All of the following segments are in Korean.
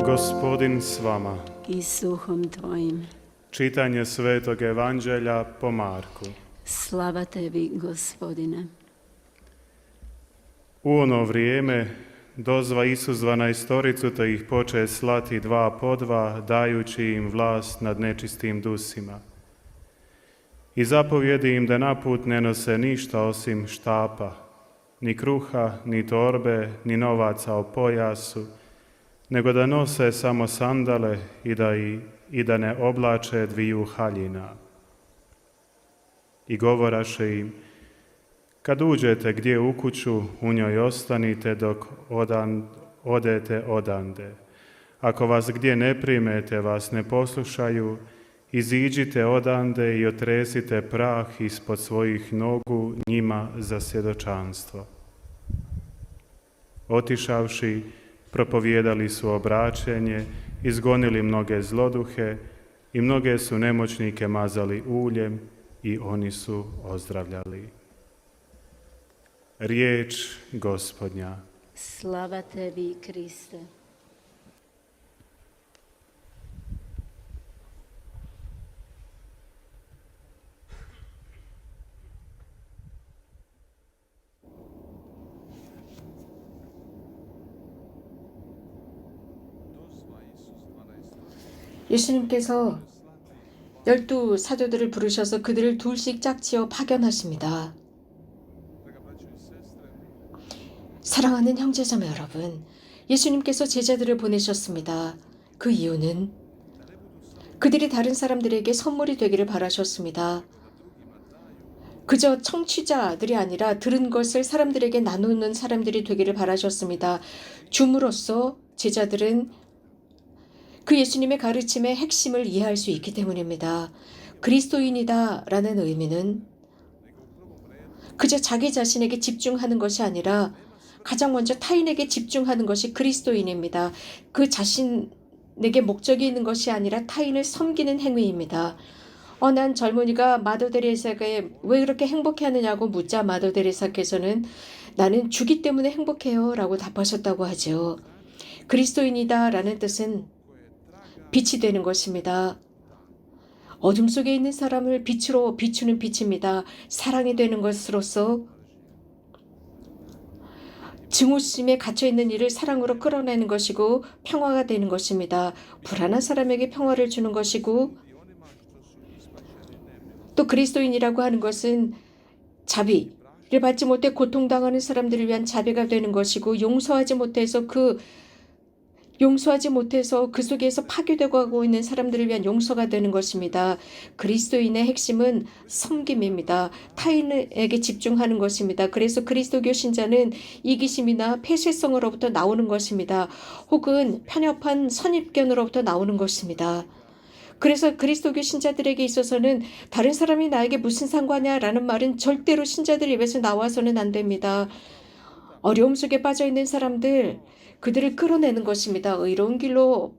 Gospodin s vama. I s duhom tvojim. Čitanje Svetog Evanđelja po Marku. Slava tebi, Gospodine. U ono vrijeme dozva Isus 12 te ih poče slati 2 po 2, dajući im vlast nad nečistim dusima. I zapovjedi im da naput ne nose ništa osim štapa, ni kruha, ni torbe, ni novaca o pojasu, nego da nose samo sandale i da ne oblače 2 haljina. I govoraše im: kad uđete gdje u kuću, u njoj ostanite dok odete odande. Ako vas gdje ne primete, vas ne poslušaju, iziđite odande i otresite prah ispod svojih nogu njima za svjedočanstvo. Otišavši, propovijedali su obraćenje, izgonili mnoge zloduhe i mnoge su nemoćnike mazali uljem i oni su ozdravljali. Riječ Gospodnja. Slava tebi, Kriste. 예수님께서 12 사도들을 부르셔서 그들을 둘씩 짝지어 파견하십니다. 사랑하는 형제자매 여러분, 예수님께서 제자들을 보내셨습니다. 그 이유는 그들이 다른 사람들에게 선물이 되기를 바라셨습니다. 그저 청취자들이 아니라 들은 것을 사람들에게 나누는 사람들이 되기를 바라셨습니다. 줌으로써 제자들은 그 예수님의 가르침의 핵심을 이해할 수 있기 때문입니다. 그리스도인이다 라는 의미는 그저 자기 자신에게 집중하는 것이 아니라 가장 먼저 타인에게 집중하는 것이 그리스도인입니다. 그 자신에게 목적이 있는 것이 아니라 타인을 섬기는 행위입니다. 난 젊은이가 마더 데레사에게 왜 그렇게 행복해하느냐고 묻자 마더 데레사께서는 나는 주기 때문에 행복해요 라고 답하셨다고 하죠. 그리스도인이다 라는 뜻은 빛이 되는 것입니다. 어둠 속에 있는 사람을 빛으로 비추는 빛입니다. 사랑이 되는 것으로서 증오심에 갇혀있는 이를 사랑으로 끌어내는 것이고 평화가 되는 것입니다. 불안한 사람에게 평화를 주는 것이고 또 그리스도인이라고 하는 것은 자비를 받지 못해 고통당하는 사람들을 위한 자비가 되는 것이고 용서하지 못해서 그 속에서 파괴되고 하고 있는 사람들을 위한 용서가 되는 것입니다. 그리스도인의 핵심은 섬김입니다. 타인에게 집중하는 것입니다. 그래서 그리스도교 신자는 이기심이나 폐쇄성으로부터 나오는 것입니다. 혹은 편협한 선입견으로부터 나오는 것입니다. 그래서 그리스도교 신자들에게 있어서는 다른 사람이 나에게 무슨 상관이야라는 말은 절대로 신자들 입에서 나와서는 안 됩니다. 어려움 속에 빠져있는 사람들, 그들을 끌어내는 것입니다. 의로운 길로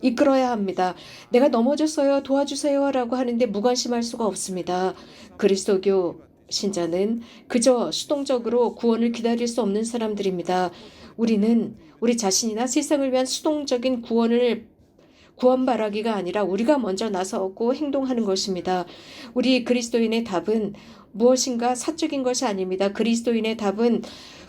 이끌어야 합니다. 내가 넘어졌어요, 도와주세요 라고 하는데 무관심할 수가 없습니다. 그리스도교 신자는 그저 수동적으로 구원을 기다릴 수 없는 사람들입니다. 우리는 우리 자신이나 세상을 위한 수동적인 구원 바라기가 아니라 우리가 먼저 나서고 행동하는 것입니다. 우리 그리스도인의 답은 무엇인가 사적인 것이 아닙니다. 그리스도인의 답은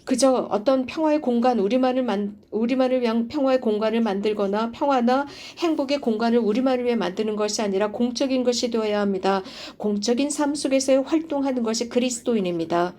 그저 어떤 평화의 공간, 우리만을 위한 평화의 공간을 만들거나 평화나 행복의 공간을 우리만을 위해 만드는 것이 아니라 공적인 것이 되어야 합니다. 공적인 삶 속에서 활동하는 것이 그리스도인입니다.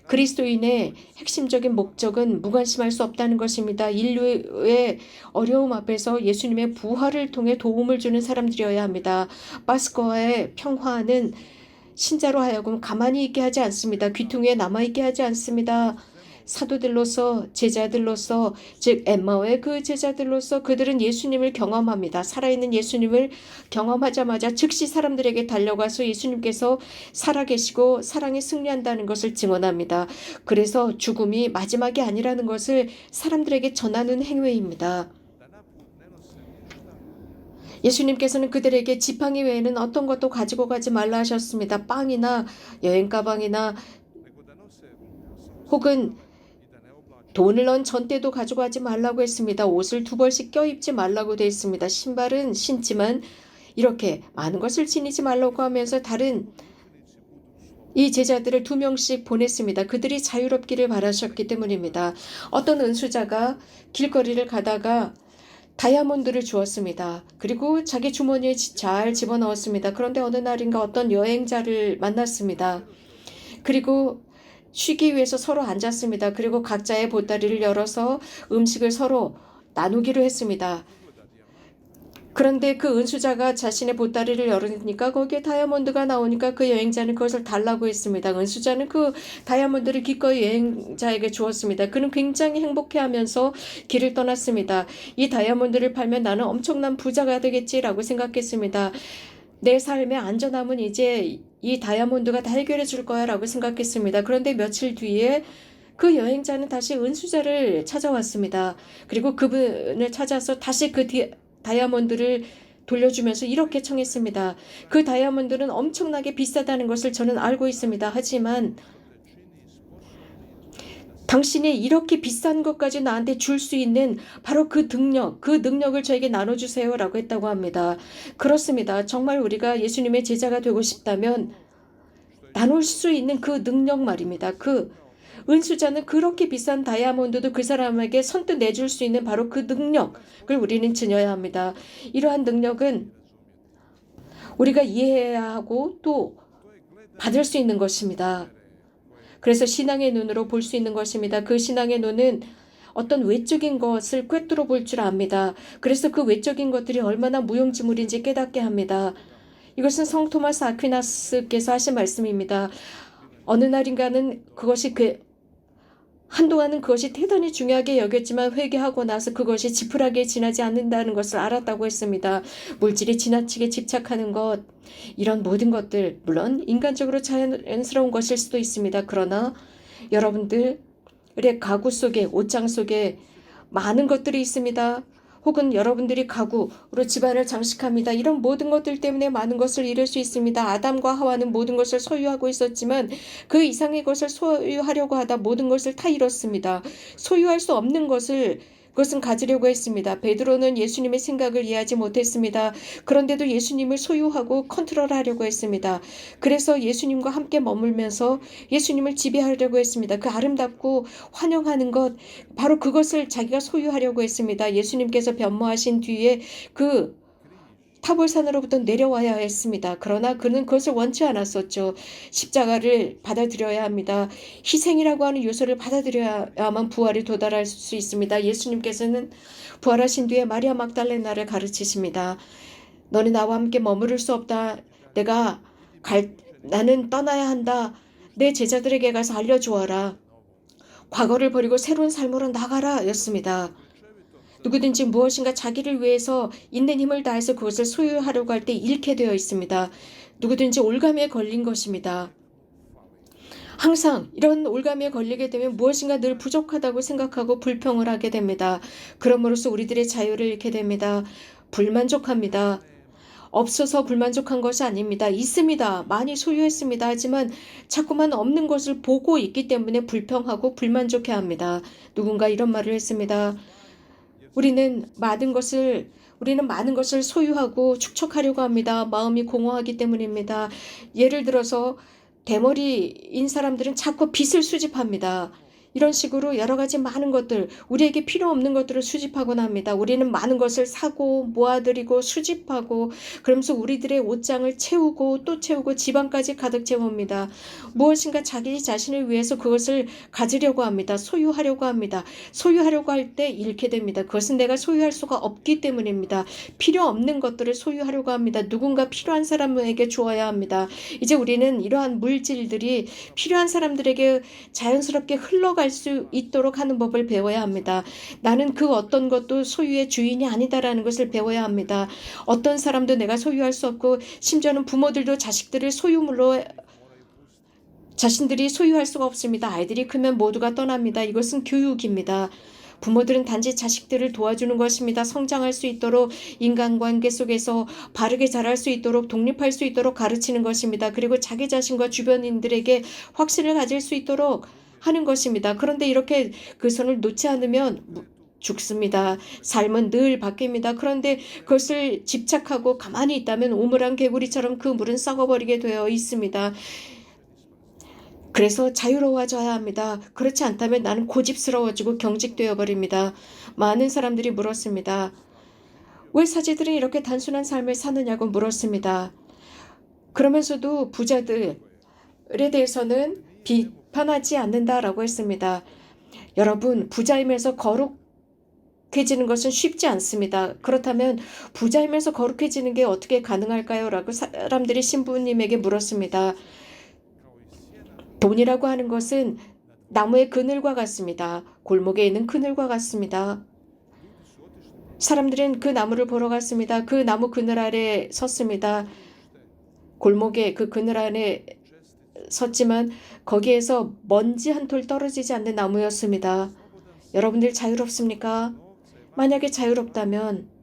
그리스도인의 핵심적인 목적은 무관심할 수 없다는 것입니다. 인류의 어려움 앞에서 예수님의 부활을 통해 도움을 주는 사람들이어야 합니다. 파스코의 평화는 신자로 하여금 가만히 있게 하지 않습니다. 귀퉁이에 남아있게 하지 않습니다. 사도들로서 제자들로서 즉 엠마오의 그 제자들로서 그들은 예수님을 경험합니다. 살아있는 예수님을 경험하자마자 즉시 사람들에게 달려가서 예수님께서 살아계시고 사랑이 승리한다는 것을 증언합니다. 그래서 죽음이 마지막이 아니라는 것을 사람들에게 전하는 행위입니다. 예수님께서는 그들에게 지팡이 외에는 어떤 것도 가지고 가지 말라 하셨습니다. 빵이나 여행 가방이나 혹은 돈을 넣은 전대도 가져가지 말라고 했습니다. 옷을 2벌씩 껴입지 말라고 되어 있습니다. 신발은 신지만 이렇게 많은 것을 지니지 말라고 하면서 다른 이 제자들을 2명씩 보냈습니다. 그들이 자유롭기를 바라셨기 때문입니다. 어떤 은수자가 길거리를 가다가 다이아몬드를 주었습니다. 그리고 자기 주머니에 잘 집어넣었습니다. 그런데 어느 날인가 어떤 여행자를 만났습니다. 그리고 쉬기 위해서 서로 앉았습니다. 그리고 각자의 보따리를 열어서 음식을 서로 나누기로 했습니다. 그런데 그 은수자가 자신의 보따리를 열으니까 거기에 다이아몬드가 나오니까 그 여행자는 그것을 달라고 했습니다. 은수자는 그 다이아몬드를 기꺼이 여행자에게 주었습니다. 그는 굉장히 행복해하면서 길을 떠났습니다. 이 다이아몬드를 팔면 나는 엄청난 부자가 되겠지라고 생각했습니다. 내 삶의 안전함은 이제 이 다이아몬드가 다 해결해 줄 거야 라고 생각했습니다. 그런데 며칠 뒤에 그 여행자는 다시 은수자를 찾아왔습니다. 그리고 그분을 찾아서 다시 그 다이아몬드를 돌려주면서 이렇게 청했습니다. 그 다이아몬드는 엄청나게 비싸다는 것을 저는 알고 있습니다. 하지만 당신이 이렇게 비싼 것까지 나한테 줄 수 있는 바로 그 능력을 저에게 나눠주세요 라고 했다고 합니다. 그렇습니다. 정말 우리가 예수님의 제자가 되고 싶다면 나눌 수 있는 그 능력 말입니다. 그 은수자는 그렇게 비싼 다이아몬드도 그 사람에게 선뜻 내줄 수 있는 바로 그 능력을 우리는 지녀야 합니다. 이러한 능력은 우리가 이해해야 하고 또 받을 수 있는 것입니다. 그래서 신앙의 눈으로 볼 수 있는 것입니다. 그 신앙의 눈은 어떤 외적인 것을 꿰뚫어 볼 줄 압니다. 그래서 그 외적인 것들이 얼마나 무용지물인지 깨닫게 합니다. 이것은 성 토마스 아퀴나스께서 하신 말씀입니다. 어느 날인가는 한동안은 그것이 대단히 중요하게 여겼지만 회개하고 나서 그것이 지푸라기에 지나지 않는다는 것을 알았다고 했습니다. 물질이 지나치게 집착하는 것, 이런 모든 것들, 물론 인간적으로 자연스러운 것일 수도 있습니다. 그러나 여러분들의 가구 속에, 옷장 속에 많은 것들이 있습니다. 혹은 여러분들이 가구로 집안을 장식합니다. 이런 모든 것들 때문에 많은 것을 잃을 수 있습니다. 아담과 하와는 모든 것을 소유하고 있었지만 그 이상의 것을 소유하려고 하다 모든 것을 다 잃었습니다. 소유할 수 없는 그것은 가지려고 했습니다. 베드로는 예수님의 생각을 이해하지 못했습니다. 그런데도 예수님을 소유하고 컨트롤하려고 했습니다. 그래서 예수님과 함께 머물면서 예수님을 지배하려고 했습니다. 그 아름답고 환영하는 것, 바로 그것을 자기가 소유하려고 했습니다. 예수님께서 변모하신 뒤에 그 타볼산으로부터 내려와야 했습니다. 그러나 그는 그것을 원치 않았었죠. 십자가를 받아들여야 합니다. 희생이라고 하는 요소를 받아들여야만 부활에 도달할 수 있습니다. 예수님께서는 부활하신 뒤에 마리아 막달레나를 가르치십니다. 너는 나와 함께 머무를 수 없다. 나는 떠나야 한다. 내 제자들에게 가서 알려주어라. 과거를 버리고 새로운 삶으로 나가라 였습니다. 누구든지 무엇인가 자기를 위해서 있는 힘을 다해서 그것을 소유하려고 할 때 잃게 되어 있습니다. 누구든지 올감에 걸린 것입니다. 항상 이런 올감에 걸리게 되면 무엇인가 늘 부족하다고 생각하고 불평을 하게 됩니다. 그럼으로써 우리들의 자유를 잃게 됩니다. 불만족합니다. 없어서 불만족한 것이 아닙니다. 있습니다. 많이 소유했습니다. 하지만 자꾸만 없는 것을 보고 있기 때문에 불평하고 불만족해합니다. 누군가 이런 말을 했습니다. 우리는 많은 것을 소유하고 축적하려고 합니다. 마음이 공허하기 때문입니다. 예를 들어서 대머리인 사람들은 자꾸 빚을 수집합니다. 이런 식으로 여러 가지 많은 것들, 우리에게 필요 없는 것들을 수집하곤 합니다. 우리는 많은 것을 사고 모아들이고 수집하고 그러면서 우리들의 옷장을 채우고 또 채우고 집안까지 가득 채웁니다. 무엇인가 자기 자신을 위해서 그것을 가지려고 합니다. 소유하려고 합니다. 소유하려고 할 때 잃게 됩니다. 그것은 내가 소유할 수가 없기 때문입니다. 필요 없는 것들을 소유하려고 합니다. 누군가 필요한 사람에게 주어야 합니다. 이제 우리는 이러한 물질들이 필요한 사람들에게 자연스럽게 흘러갈 수 있도록 하는 법을 배워야 합니다. 나는 그 어떤 것도 소유의 주인이 아니다라는 것을 배워야 합니다. 어떤 사람도 내가 소유할 수 없고 심지어는 부모들도 자식들을 소유물로 자신들이 소유할 수가 없습니다. 아이들이 크면 모두가 떠납니다. 이것은 교육입니다. 부모들은 단지 자식들을 도와주는 것입니다. 성장할 수 있도록 인간관계 속에서 바르게 자랄 수 있도록 독립할 수 있도록 가르치는 것입니다. 그리고 자기 자신과 주변인들에게 확신을 가질 수 있도록 하는 것입니다. 그런데 이렇게 그 손을 놓지 않으면 죽습니다. 삶은 늘 바뀝니다. 그런데 그것을 집착하고 가만히 있다면 오물한 개구리처럼 그 물은 썩어버리게 되어 있습니다. 그래서 자유로워져야 합니다. 그렇지 않다면 나는 고집스러워지고 경직되어 버립니다. 많은 사람들이 물었습니다. 왜 사제들은 이렇게 단순한 삶을 사느냐고 물었습니다. 그러면서도 부자들에 대해서는 비판하지 않는다라고 했습니다. 여러분, 부자이면서 거룩해지는 것은 쉽지 않습니다. 그렇다면 부자이면서 거룩해지는 게 어떻게 가능할까요? 라고 사람들이 신부님에게 물었습니다. 돈이라고 하는 것은 나무의 그늘과 같습니다. 골목에 있는 그늘과 같습니다. 사람들은 그 나무를 보러 갔습니다. 그 나무 그늘 아래 섰습니다. 골목에 그 그늘 안에 섰지만 거기에서 먼지 한 톨 떨어지지 않는 나무였습니다. 여러분들 자유롭습니까? 만약에 자유롭다면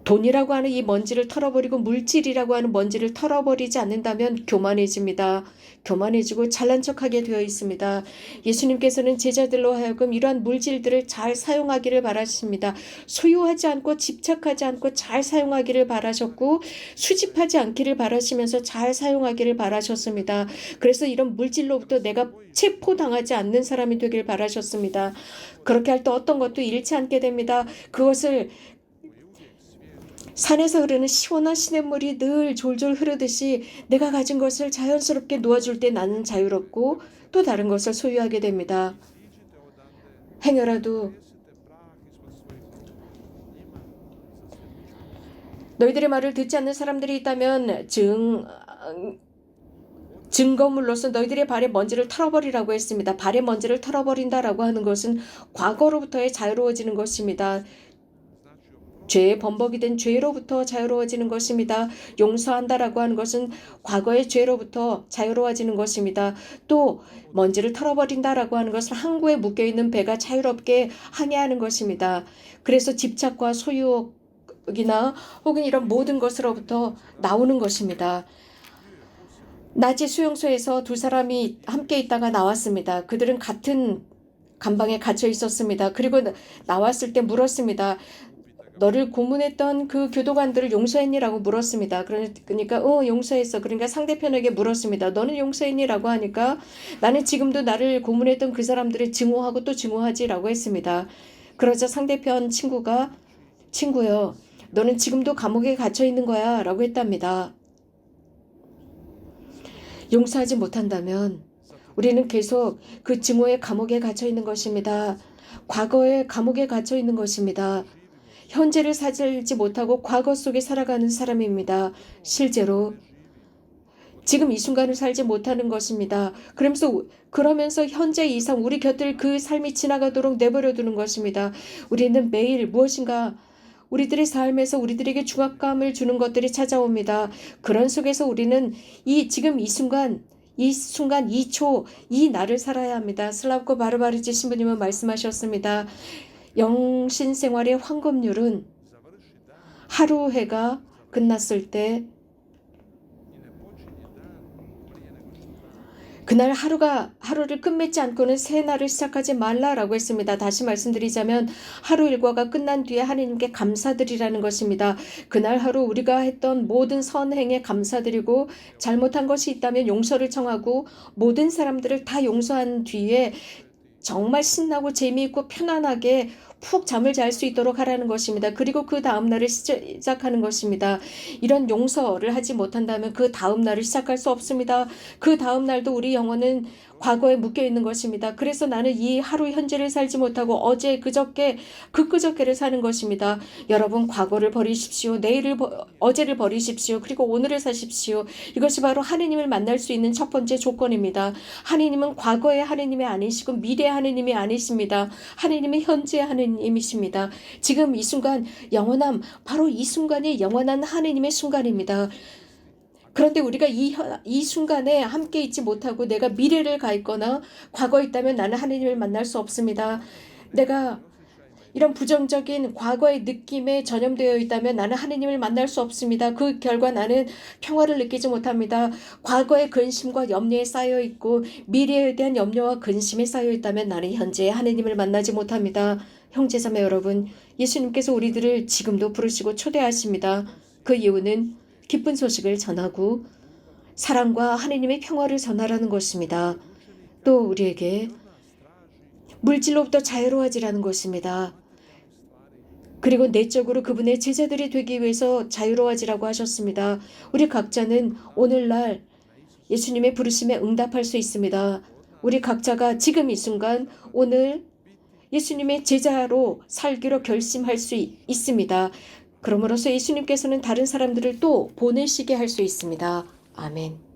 돈이라고 하는 이 먼지를 털어버리고 물질이라고 하는 먼지를 털어버리지 않는다면 교만해집니다. 교만해지고 잘난 척하게 되어 있습니다. 예수님께서는 제자들로 하여금 이러한 물질들을 잘 사용하기를 바라십니다. 소유하지 않고 집착하지 않고 잘 사용하기를 바라셨고 수집하지 않기를 바라시면서 잘 사용하기를 바라셨습니다. 그래서 이런 물질로부터 내가 체포당하지 않는 사람이 되길 바라셨습니다. 그렇게 할 때 어떤 것도 잃지 않게 됩니다. 그것을 산에서 흐르는 시원한 시냇물이 늘 졸졸 흐르듯이 내가 가진 것을 자연스럽게 놓아줄 때 나는 자유롭고 또 다른 것을 소유하게 됩니다. 행여라도 너희들의 말을 듣지 않는 사람들이 있다면 증거물로서 너희들의 발의 먼지를 털어버리라고 했습니다. 발의 먼지를 털어버린다라고 하는 것은 과거로부터의 자유로워지는 것입니다. 죄의 범벅이 된 죄로부터 자유로워지는 것입니다. 용서한다라고 하는 것은 과거의 죄로부터 자유로워지는 것입니다. 또 먼지를 털어버린다라고 하는 것은 항구에 묶여있는 배가 자유롭게 항해하는 것입니다. 그래서 집착과 소유욕이나 혹은 이런 모든 것으로부터 나오는 것입니다. 낮에 수용소에서 두 사람이 함께 있다가 나왔습니다. 그들은 같은 감방에 갇혀 있었습니다. 그리고 나왔을 때 물었습니다. 너를 고문했던 그 교도관들을 용서했니라고 물었습니다. 그러니까 용서했어. 그러니까 상대편에게 물었습니다. 너는 용서했니라고 하니까 나는 지금도 나를 고문했던 그 사람들을 증오하고 또 증오하지라고 했습니다. 그러자 상대편 친구요. 너는 지금도 감옥에 갇혀 있는 거야 라고 했답니다. 용서하지 못한다면 우리는 계속 그 증오의 감옥에 갇혀 있는 것입니다. 과거의 감옥에 갇혀 있는 것입니다. 현재를 살지 못하고 과거 속에 살아가는 사람입니다. 실제로 지금 이 순간을 살지 못하는 것입니다. 그러면서 현재 이상 우리 곁을 그 삶이 지나가도록 내버려 두는 것입니다. 우리는 매일 무엇인가 우리들의 삶에서 우리들에게 중압감을 주는 것들이 찾아옵니다. 그런 속에서 우리는 지금 이 순간, 이 초, 이 날을 살아야 합니다. 슬라브코 바르바르지 신부님은 말씀하셨습니다. 영신 생활의 황금률은 하루 해가 끝났을 때 그날 하루를 끝맺지 않고는 새 날을 시작하지 말라라고 했습니다. 다시 말씀드리자면 하루 일과가 끝난 뒤에 하나님께 감사드리라는 것입니다. 그날 하루 우리가 했던 모든 선행에 감사드리고 잘못한 것이 있다면 용서를 청하고 모든 사람들을 다 용서한 뒤에 정말 신나고 재미있고 편안하게 푹 잠을 잘 수 있도록 하라는 것입니다. 그리고 그 다음 날을 시작하는 것입니다. 이런 용서를 하지 못한다면 그 다음 날을 시작할 수 없습니다. 그 다음 날도 우리 영혼은 과거에 묶여 있는 것입니다. 그래서 나는 이 하루 현재를 살지 못하고 어제 그저께를 사는 것입니다. 여러분 과거를 버리십시오. 어제를 버리십시오. 그리고 오늘을 사십시오. 이것이 바로 하느님을 만날 수 있는 첫 번째 조건입니다. 하느님은 과거의 하느님이 아니시고 미래의 하느님이 아니십니다. 하느님은 현재의 하느님이십니다. 지금 이 순간 영원함, 바로 이 순간이 영원한 하느님의 순간입니다. 그런데 우리가 이 순간에 함께 있지 못하고 내가 미래를 가 있거나 과거에 있다면 나는 하느님을 만날 수 없습니다. 내가 이런 부정적인 과거의 느낌에 전염되어 있다면 나는 하느님을 만날 수 없습니다. 그 결과 나는 평화를 느끼지 못합니다. 과거의 근심과 염려에 쌓여 있고 미래에 대한 염려와 근심에 쌓여 있다면 나는 현재 하느님을 만나지 못합니다. 형제자매 여러분, 예수님께서 우리들을 지금도 부르시고 초대하십니다. 그 이유는 기쁜 소식을 전하고 사랑과 하느님의 평화를 전하라는 것입니다. 또 우리에게 물질로부터 자유로워지라는 것입니다. 그리고 내적으로 그분의 제자들이 되기 위해서 자유로워지라고 하셨습니다. 우리 각자는 오늘날 예수님의 부르심에 응답할 수 있습니다. 우리 각자가 지금 이 순간 오늘 예수님의 제자로 살기로 결심할 수 있습니다. 그러므로서 예수님께서는 다른 사람들을 또 보내시게 할 수 있습니다. 아멘.